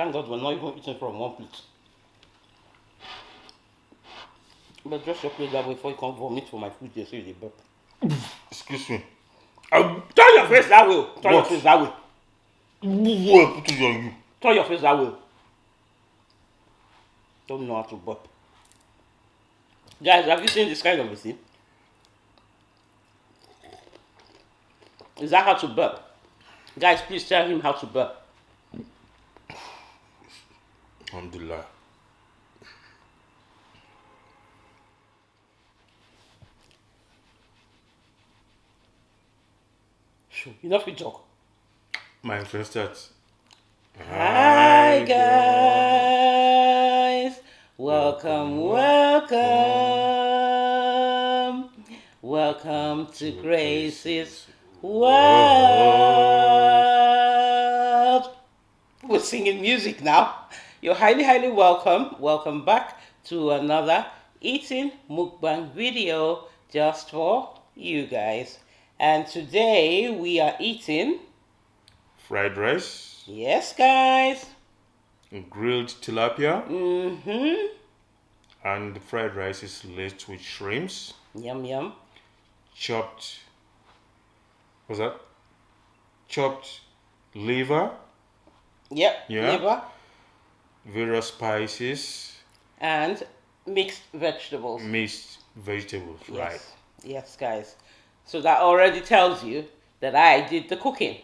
Thank God we're not even eating from one plate. But just your plate that way before you can vomit for my food. They say they burp. Excuse me. Turn your face that way. Turn your face that way. What put it on you? Turn your face that way. Don't know how to burp. Guys, have you seen this kind of a thing? Is that how to burp? Guys, please tell him how to burp. Alhamdulillah. Sure. You know if you joke. My first start. Hi guys. Welcome. Welcome to Graceys World. We're singing music now. You're highly welcome. Welcome back to another eating mukbang video just for you guys. And today we are eating Fried rice. yes guys. Grilled tilapia. Mm-hmm. And the fried rice is laced with shrimps. Yum yum. Chopped. What's that? Chopped liver. Yep. Yeah. Liver. Various spices. And mixed vegetables. Mixed vegetables. Yes. Right. Yes, guys. So that already tells you that I did the cooking.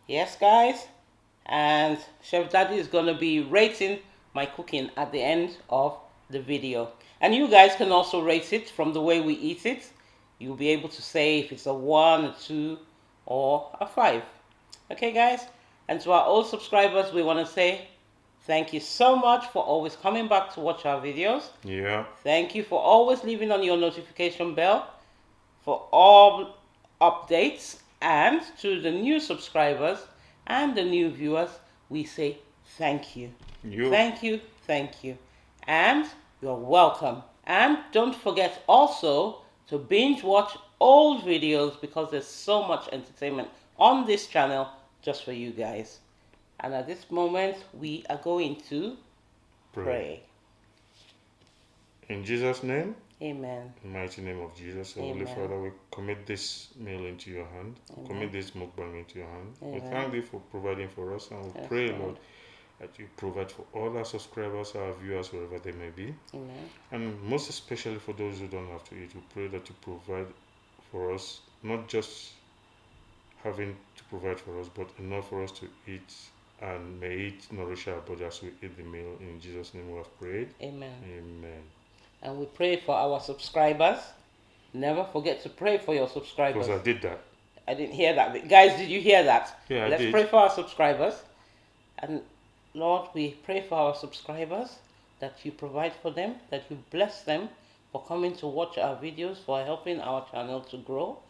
Yes, guys. And Chef Daddy is going to be rating my cooking at the end of the video. And you guys can also rate it from the way we eat it. You'll be able to say if it's a 1, a 2, or a 5. Okay, guys? And to our old subscribers, we want to say thank you so much for always coming back to watch our videos. Yeah. Thank you for always leaving on your notification bell for all updates. And to the new subscribers and the new viewers, we say thank you. Thank you, thank you. And you're welcome. And don't forget also to binge watch old videos because there's so much entertainment on this channel just for you guys. And at this moment, we are going to pray. In Jesus' name. Amen. In the mighty name of Jesus, Holy Father, we commit this meal into your hand. We commit this mukbang into your hand. We thank you for providing for us, and we pray, Lord, that you provide for all our subscribers, our viewers, wherever they may be. Amen. And most especially for those who don't have to eat, we pray that you provide for us, not just having to provide for us, but enough for us to eat, and may it nourish our body as we eat the meal. In Jesus' name we have prayed. Amen. Amen. And we pray for our subscribers. Never forget to pray for your subscribers. Because I did that. I didn't hear that. Guys, did you hear that? Yeah, Let's pray for our subscribers. And Lord, we pray for our subscribers that you provide for them, that you bless them for coming to watch our videos, for helping our channel to grow.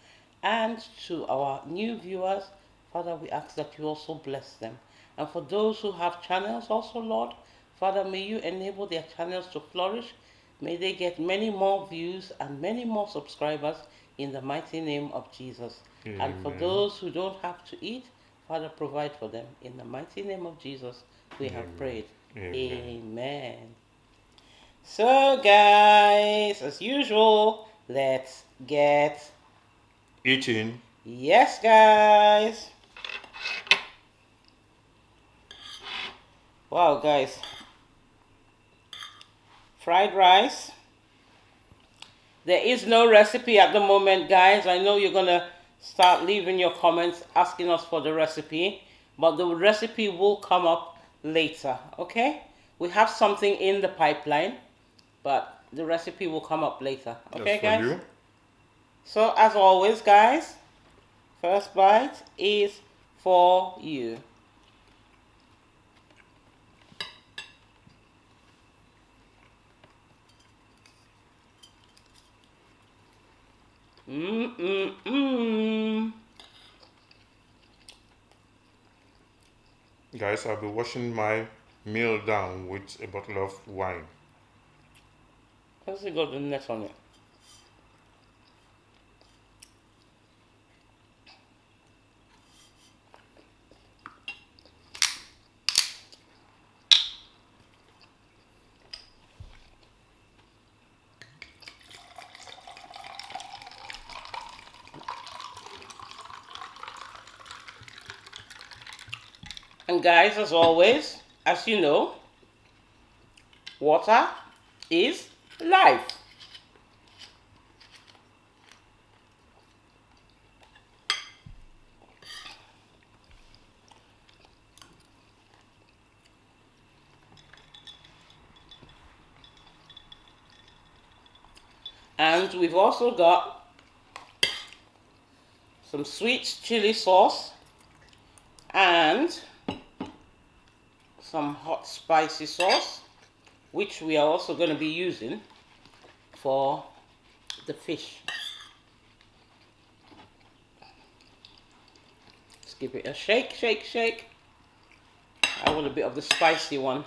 And to our new viewers, Father, we ask that you also bless them. And for those who have channels also, Lord, Father, may you enable their channels to flourish. May they get many more views and many more subscribers in the mighty name of Jesus. Amen. And for those who don't have to eat, Father, provide for them. In the mighty name of Jesus, we have prayed. Amen. So, guys, as usual, let's get eating. Yes, guys. Wow, guys. Fried rice. There is no recipe at the moment, guys. I know you're going to start leaving your comments asking us for the recipe, but the recipe will come up later, okay? We have something in the pipeline, but the recipe will come up later, okay, guys? You. So, as always, guys, first bite is for you. Guys, I'll be washing my meal down with a bottle of wine. Let's see, got the net on it. And guys, as always, as you know, water is life. And we've also got some sweet chili sauce and some hot spicy sauce, which we are also going to be using for the fish. Let's give it a shake, shake, shake. I want a bit of the spicy one.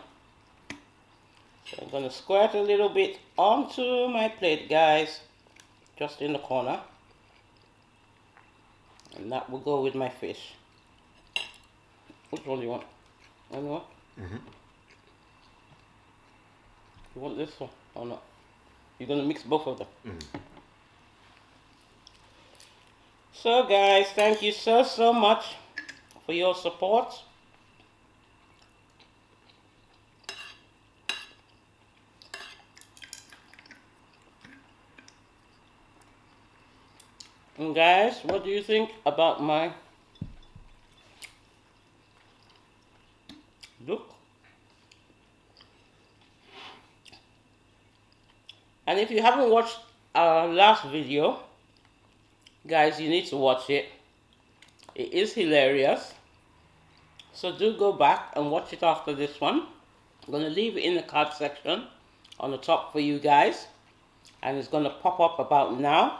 So I'm going to squirt a little bit onto my plate, guys, just in the corner. And that will go with my fish. Which one do you want? Anyone? Mm-hmm. You want this one or not? You're going to mix both of them. Mm. So guys, thank you so much for your support. And guys, what do you think about my look? And if you haven't watched our last video, guys, you need to watch it. It is hilarious. So do go back and watch it after this one. I'm going to leave it in the card section on the top for you guys. And it's going to pop up about now,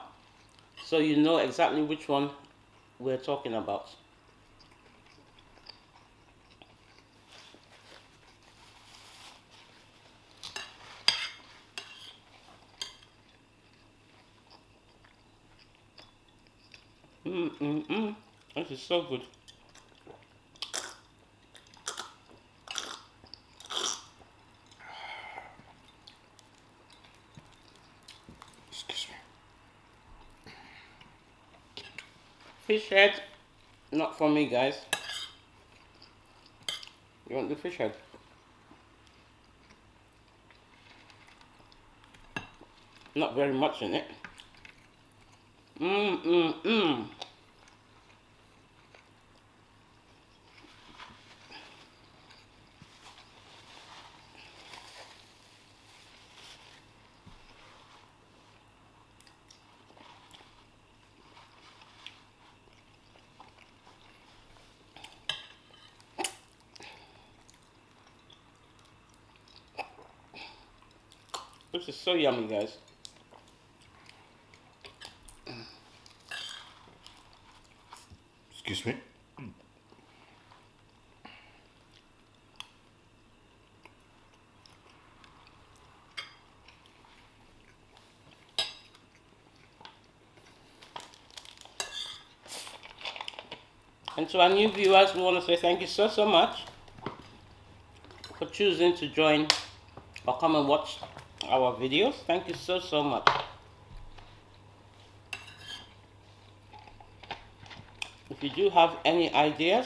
so you know exactly which one we're talking about. This is so good. Excuse me. Fish head, not for me, guys. You want the fish head? Not very much in it. This is so yummy, guys. Excuse me. And to our new viewers, we want to say thank you so much for choosing to join or come and watch our videos. Thank you so much. If you do have any ideas,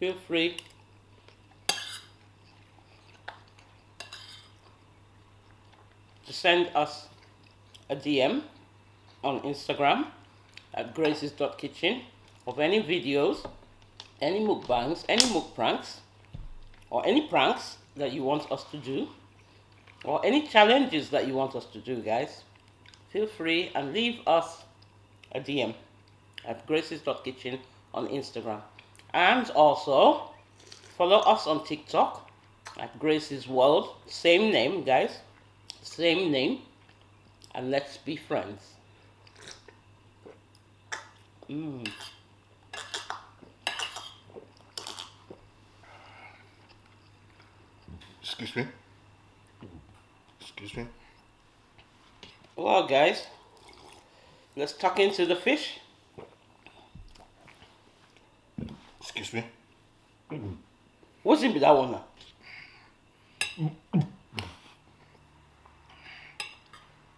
feel free to send us a DM on Instagram at graceys.kitchen of any videos, any mukbangs, any mukpranks, or any pranks that you want us to do, or any challenges that you want us to do, guys. Feel free and leave us a DM at graceys.kitchen on Instagram. And also follow us on TikTok at Graceys World. Same name, guys. Same name. And let's be friends. Excuse me. Excuse me. Well, guys, let's tuck into the fish. Excuse me. What's in that one now?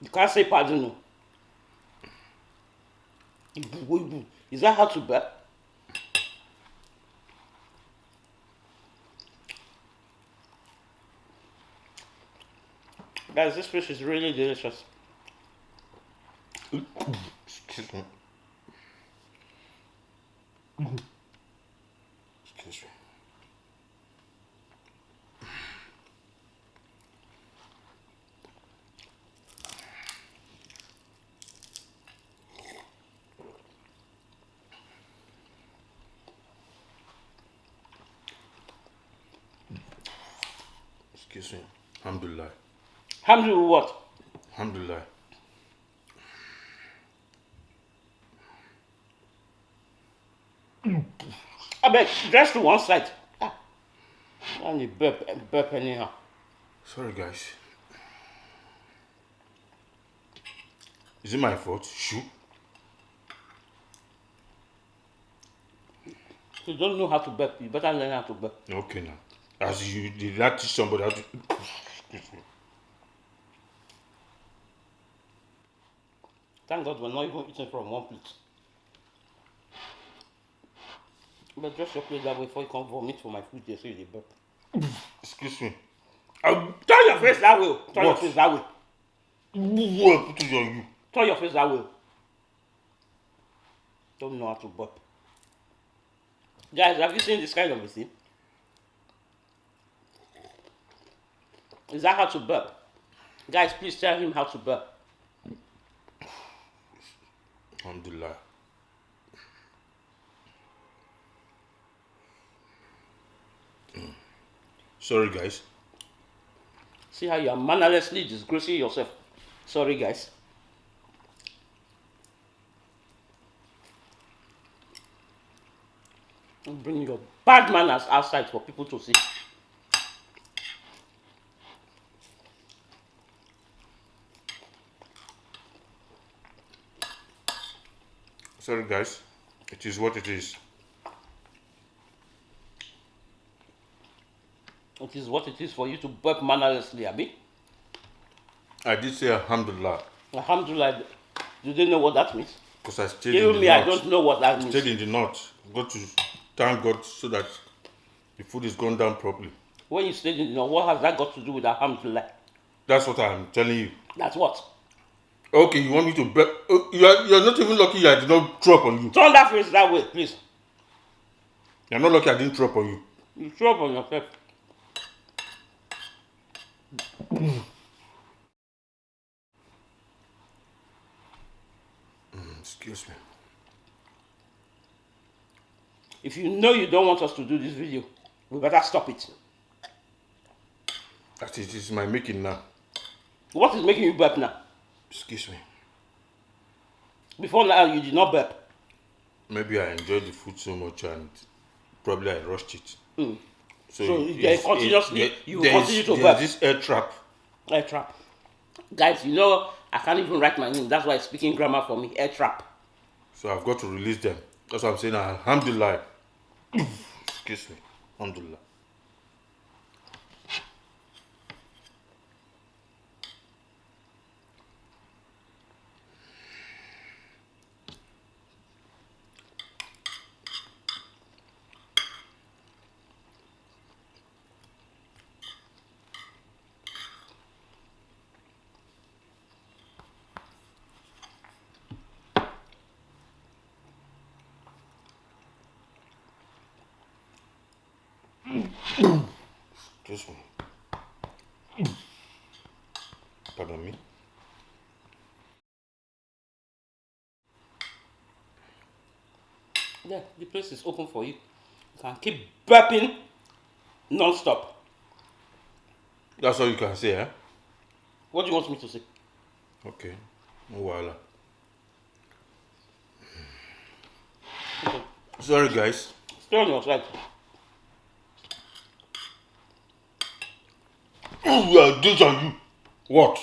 You can't say pardon. No. Is that how to bet? Guys, this fish is really delicious. Excuse me. Excuse me. Excuse me. Alhamdulillah. Alhamdulillah what? Alhamdulillah. I bet dress to one side. Ah. And you burp anyhow. Sorry, guys. Is it my fault? Shoot. If you don't know how to burp, you better learn how to burp. Okay, now. As you did not teach somebody how to. Excuse me. Thank God we're not even eating from one plate. But just your plate that way before you come vomit for my food, they say you burp. Excuse me. Turn your face that way. Turn your face that way. What put it on you? Turn your face that way. Don't know how to burp. Guys, have you seen this kind of a thing? Is that how to burp? Guys, please tell him how to burp. Alhamdulillah. Sorry, guys. See how you are mannerlessly disgracing yourself. Sorry, guys. Bring your bad manners outside for people to see. Sorry, guys. It is what it is. It is what it is for you to burp mannerlessly, Abi. I did say Alhamdulillah. Alhamdulillah. Do they know what that means? Because I stayed in Even the me, north. I don't know what that means. Stayed in the north. Got to thank God so that the food is gone down properly. When you stayed in the north, what has that got to do with Alhamdulillah? That's what I'm telling you. That's what? Okay, you want me to burp? You're not even lucky I did not throw up on you. Turn that face that way, please. You're not lucky I didn't throw up on you. You throw up on yourself. Excuse me. If you know you don't want us to do this video, we better stop it. That it is my making now. What is making you burp now? Excuse me. Before now, you did not burp. Maybe I enjoyed the food so much and probably I rushed it. So you continue to burp. There's this air trap. Air trap. Guys, you know, I can't even write my name. That's why it's speaking grammar for me. Air trap. So I've got to release them. That's what I'm saying. Alhamdulillah. Excuse me. Alhamdulillah. Excuse me. Pardon me. Yeah, the place is open for you. You can keep burping non-stop. That's all you can say, eh? What do you want me to say? Okay. No wahala. Okay. Sorry, guys. Stay on your side. I'll do it on you. What?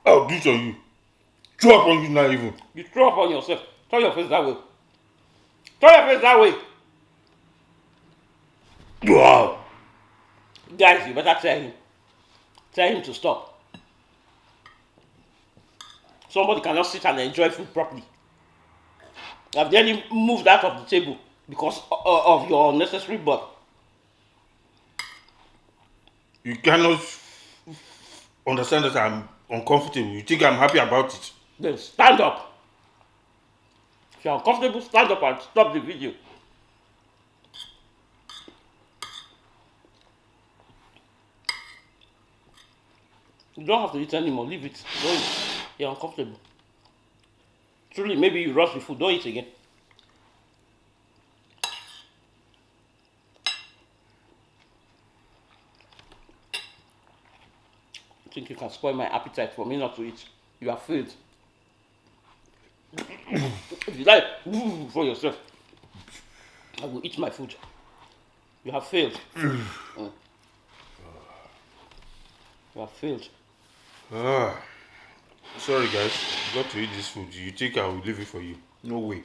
I'll do it on you. Throw up on you now even. You throw up on yourself. Turn your face that way. Turn your face that way. Wow. Guys, you better tell him. Tell him to stop. Somebody cannot sit and enjoy food properly. I've nearly moved out of the table because of your unnecessary burp. You cannot understand that I'm uncomfortable. You think I'm happy about it? Then stand up. If you're uncomfortable, stand up and stop the video. You don't have to eat anymore. Leave it. Don't eat. You're uncomfortable. Truly, maybe you rush the food. Don't eat again. I think you can spoil my appetite for me not to eat. You have failed. If you like for yourself, I will eat my food. You have failed. You have failed. Sorry guys, I got to eat this food. You think I will leave it for you? No way.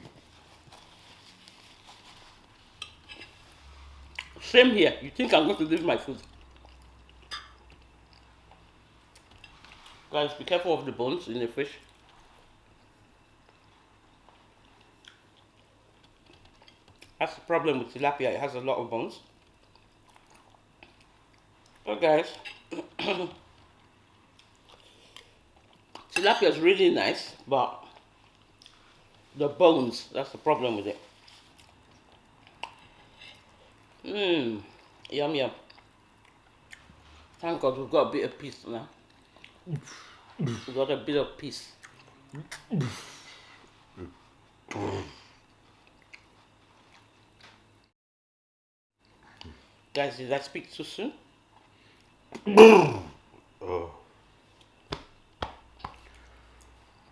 Same here. You think I'm going to leave my food? Guys, be careful of the bones in the fish. That's the problem with tilapia. It has a lot of bones. So guys, tilapia is really nice, but the bones, that's the problem with it. Yum yum. Thank God we've got a bit of peace now. We've got a bit of peace. Guys, did I speak too soon? Oh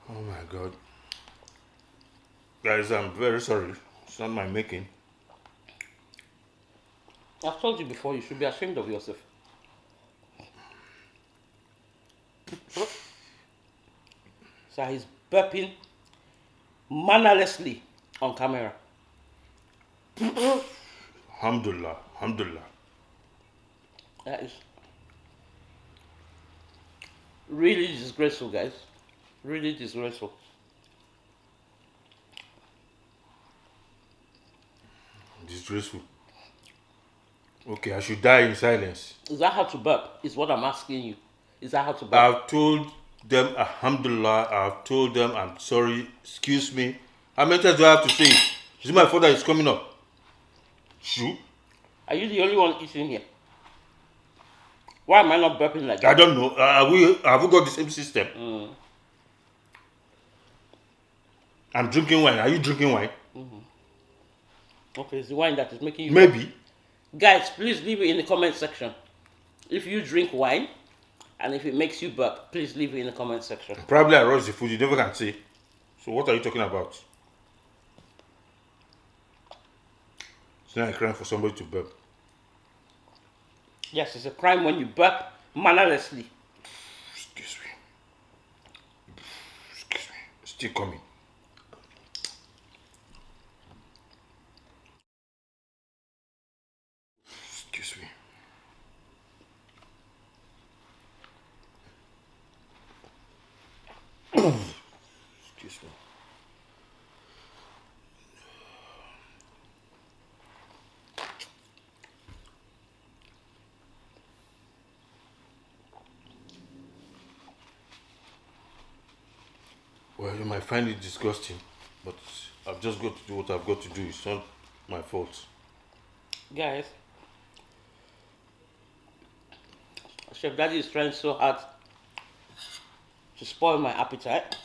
my God. Guys, I'm very sorry. It's not my making. I've told you before, you should be ashamed of yourself. So he's burping mannerlessly on camera. Alhamdulillah, alhamdulillah. That is really disgraceful, guys. Really disgraceful. Disgraceful. Okay, I should die in silence. Is that how to burp? Is what I'm asking you. Is that how to burp? I've told them alhamdulillah. I've told them I'm sorry. Excuse me. How many times do I have to say it? Is it my fault that it's coming up? Shoo. Are you the only one eating here? Why am I not burping like that? I don't know. Have we got the same system? I'm drinking wine. Are you drinking wine? Okay, it's the wine that is making you Maybe. burp. Guys, please leave it in the comment section. If you drink wine and if it makes you burp, please leave it in the comment section. Probably I rushed the food. You never can say. So what are you talking about? It's not a crime for somebody to burp. Yes, it's a crime when you burp mannerlessly. Excuse me. Excuse me. Still coming. Excuse me. Excuse me. Well, you might find it disgusting, but I've just got to do what I've got to do. It's not my fault. Guys, Chef Daddy is trying so hard to spoil my appetite.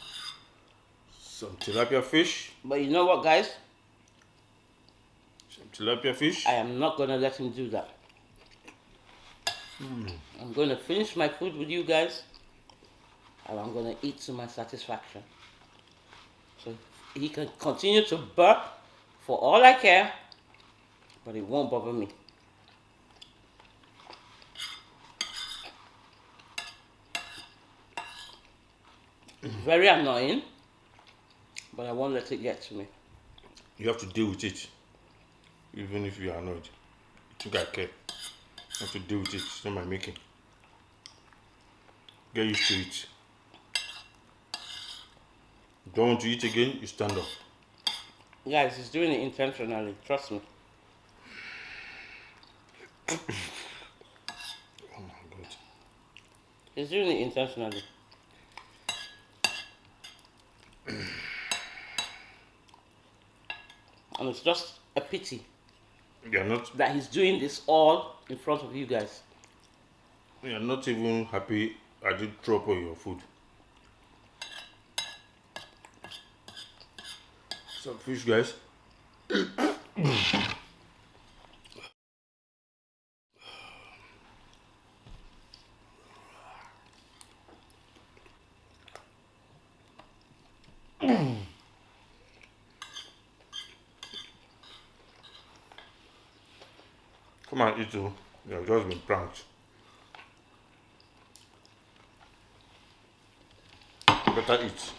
Some tilapia fish. But you know what, guys? Some tilapia fish. I am not going to let him do that. I'm going to finish my food with you guys, and I'm going to eat to my satisfaction. So he can continue to burp for all I care, but it won't bother me. It's very annoying, but I won't let it get to me. You have to deal with it, even if you are annoyed. You think I care? You have to deal with it. It's not my making. Get used to it. Don't want to eat again, you stand up. Guys, he's doing it intentionally, trust me. Oh my God. He's doing it intentionally. And it's just a pity You're not. that he's doing this all in front of you guys. You're not even happy. I did drop on your food. Some fish, guys. Come on, eat too. You've just been pranked. Better eat.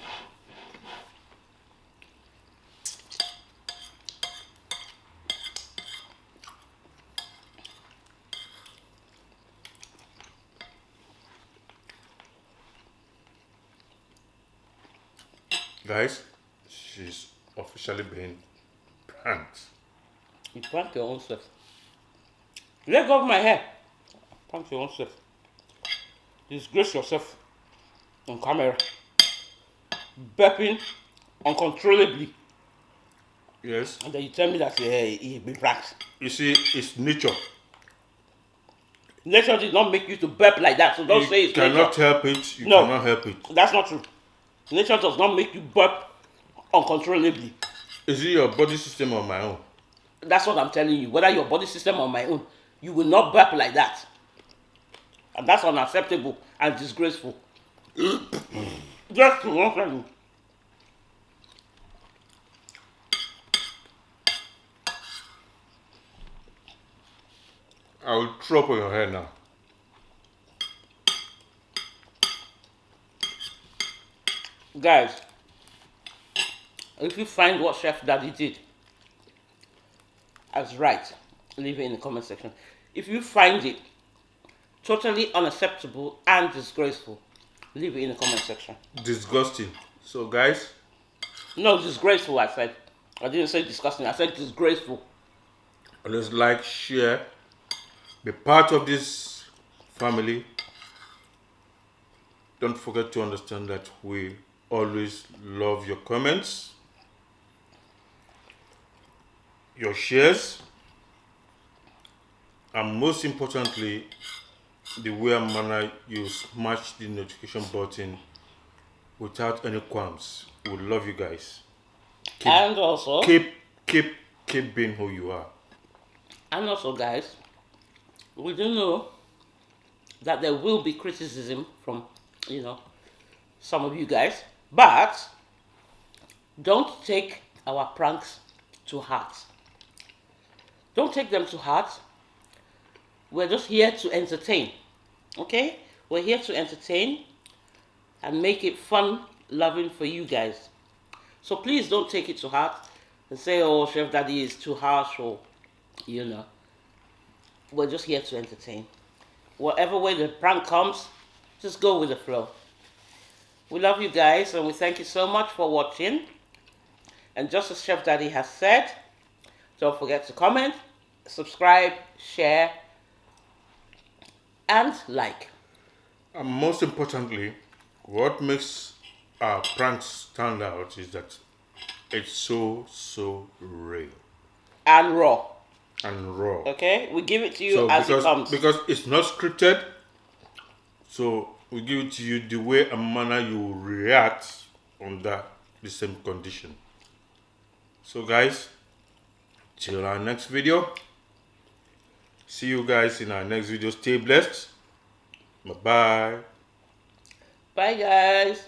Guys, she's officially being pranked. You prank your own self. Let go of my hair. Prank your own self. Disgrace yourself on camera. Burping uncontrollably. Yes. And then you tell me that he's been pranked. You see, it's nature. Nature did not make you to burp like that, so don't say it's nature. You cannot help it. You No. cannot help it. That's not true. Nature does not make you burp uncontrollably. Is it your body system or my own? That's what I'm telling you. Whether your body system or my own, you will not burp like that. And that's unacceptable and disgraceful. Just to one thing. I will drop on your hair now. Guys, if you find what Chef Daddy did as right, leave it in the comment section. If you find it totally unacceptable and disgraceful, leave it in the comment section. Disgusting. So guys, no, disgraceful I said. I didn't say disgusting, I said disgraceful. always like, share, be part of this family. Don't forget to understand that we always love your comments, your shares, and most importantly, the way and manner you smash the notification button without any qualms. We love you guys. And also keep being who you are. And also, guys, we do know that there will be criticism from, some of you guys, but don't take our pranks to heart. Don't take them to heart. We're just here to entertain, okay? We're here to entertain and make it fun, loving for you guys. So please don't take it to heart and say, oh, Chef Daddy is too harsh, or, We're just here to entertain. Whatever way the prank comes, just go with the flow. We love you guys and we thank you so much for watching. And just as Chef Daddy has said, don't forget to comment, subscribe, share, and like. And most importantly, what makes our pranks stand out is that it's so real. And raw. And raw. Okay? We give it to you as it comes. Because it's not scripted, so we give it to you the way and manner you react under the same condition. So guys, till our next video. See you guys in our next video. Stay blessed. Bye-bye. Bye, guys.